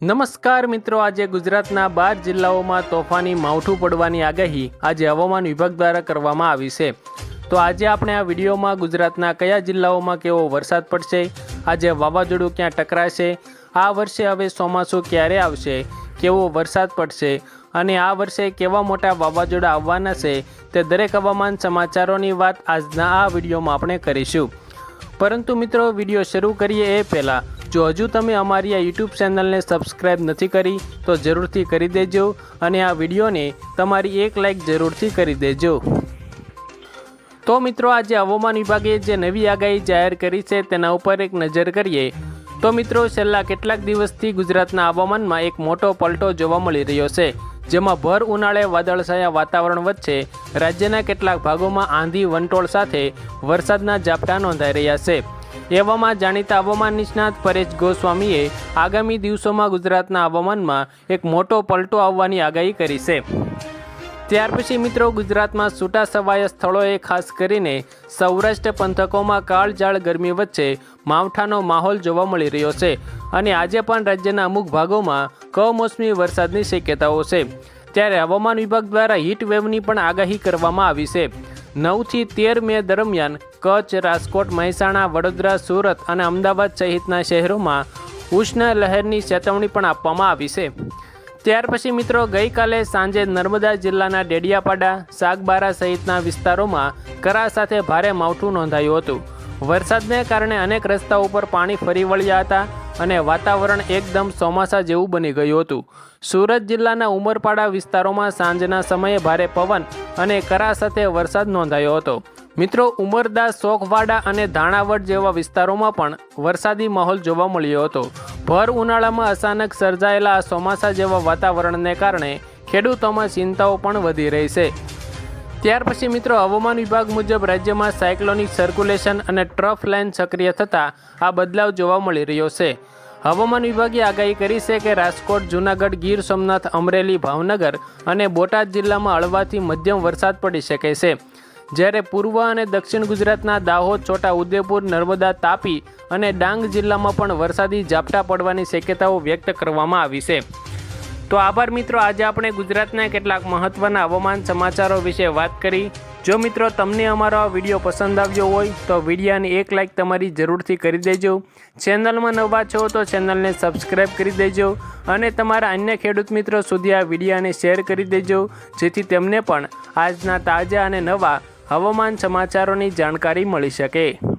નમસ્કાર મિત્રો, આજે ગુજરાતના 12 જિલ્લાઓમાં તોફાની માવઠું પડવાની આગાહી આજે હવામાન વિભાગ દ્વારા કરવામાં આવી છે। તો આજે આપણે આ વિડીયોમાં ગુજરાતના કયા જિલ્લાઓમાં કેવો વરસાદ પડશે, આજે વાવાઝોડું ક્યાં ટકરાશે, આ વર્ષે હવે ચોમાસું ક્યારે આવશે, કેવો વરસાદ પડશે અને આ વર્ષે કેવા મોટા વાવાઝોડા આવવાના છે તે દરેક હવામાન સમાચારોની વાત આજના આ વિડીયોમાં આપણે કરીશું। પરંતુ મિત્રો, વિડીયો શરૂ કરીએ એ પહેલાં જો હજુ તમે અમારી આ યુટ્યુબ ચેનલને સબસ્ક્રાઈબ નથી કરી તો જરૂરથી કરી દેજો અને આ વિડીયોને તમારી એક લાઈક જરૂરથી કરી દેજો। તો મિત્રો, આજે હવામાન વિભાગે જે નવી આગાહી જાહેર કરી છે તેના ઉપર એક નજર કરીએ તો મિત્રો, છેલ્લા કેટલાક દિવસથી ગુજરાતના હવામાનમાં એક મોટો પલટો જોવા મળી રહ્યો છે, જેમાં ભર ઉનાળે વાદળછાયા વાતાવરણ વચ્ચે રાજ્યના કેટલાક ભાગોમાં આંધી વંટોળ સાથે વરસાદના ઝાપટા નોંધાઈ રહ્યા છે। એવામાં જાણીતા હવામાન નિષ્ણાત પરેશ ગોસ્વામીએ આગામી દિવસોમાં ગુજરાતના હવામાનમાં એક મોટો પલટો આવવાની આગાહી કરી છે। ત્યાર પછી મિત્રો, ગુજરાતમાં છૂટાછવાયા સ્થળોએ ખાસ કરીને સૌરાષ્ટ્ર પંથકોમાં કાળઝાળ ગરમી વચ્ચે માવઠાનો માહોલ જોવા મળી રહ્યો છે અને આજે પણ રાજ્યના અમુક ભાગોમાં કમોસમી વરસાદની શક્યતાઓ છે। ત્યારે હવામાન વિભાગ દ્વારા હીટ વેવની પણ આગાહી કરવામાં આવી છે। 9 થી 13 મે દરમિયાન કચ્છ, રાજકોટ, મહેસાણા, વડોદરા, સુરત અને અમદાવાદ સહિતના શહેરોમાં ઉષ્ણ લહેરની ચેતવણી પણ આપવામાં આવી છે। ત્યાર પછી મિત્રો, ગઈકાલે સાંજે નર્મદા જિલ્લાના ડેડિયાપાડા, સાગબારા સહિતના વિસ્તારોમાં કરા સાથે ભારે માવઠું નોંધાયું હતું। વરસાદને કારણે અનેક રસ્તાઓ પર પાણી ફરી વળ્યા હતા અને વાતાવરણ એકદમ ચોમાસા જેવું બની ગયું હતું। સુરત જિલ્લાના ઉમરપાડા વિસ્તારોમાં સાંજના સમયે ભારે પવન અને કરા સાથે વરસાદ નોંધાયો હતો। મિત્રો, ઉમરદા, સોખવાડા અને ધાણાવડ જેવા વિસ્તારોમાં પણ વરસાદી માહોલ જોવા મળ્યો હતો। ભર ઉનાળામાં અચાનક સર્જાયેલા ચોમાસા જેવા વાતાવરણને કારણે ખેડૂતોમાં ચિંતાઓ પણ વધી રહી છે। ત્યાર પછી મિત્રો, હવામાન વિભાગ મુજબ રાજ્યમાં સાયક્લોનિક સર્ક્યુલેશન અને ટ્રફ લાઇન સક્રિય થતાં આ બદલાવ જોવા મળી રહ્યો છે। હવામાન વિભાગે આગાહી કરી છે કે રાજકોટ, જૂનાગઢ, ગીર સોમનાથ, અમરેલી, ભાવનગર અને બોટાદ જિલ્લામાં હળવાથી મધ્યમ વરસાદ પડી શકે છે, જ્યારે પૂર્વ અને દક્ષિણ ગુજરાતના દાહોદ, છોટા ઉદેપુર, નર્મદા, તાપી અને ડાંગ જિલ્લામાં પણ વરસાદી ઝાપટા પડવાની શક્યતાઓ વ્યક્ત કરવામાં આવી છે। તો આભાર મિત્રો, આજે આપણે ગુજરાતના કેટલાક મહત્ત્વના હવામાન સમાચારો વિશે વાત કરી। જો મિત્રો તમને અમારો આ વિડીયો પસંદ આવ્યો હોય તો વિડીયોની એક લાઈક તમારી જરૂરથી કરી દેજો। ચેનલમાં નવા છો તો ચેનલને સબસ્ક્રાઈબ કરી દેજો અને તમારા અન્ય ખેડૂત મિત્રો સુધી આ વિડીયોને શેર કરી દેજો, જેથી તેમને પણ આજના તાજા અને નવા હવામાન સમાચારોની જાણકારી મળી શકે।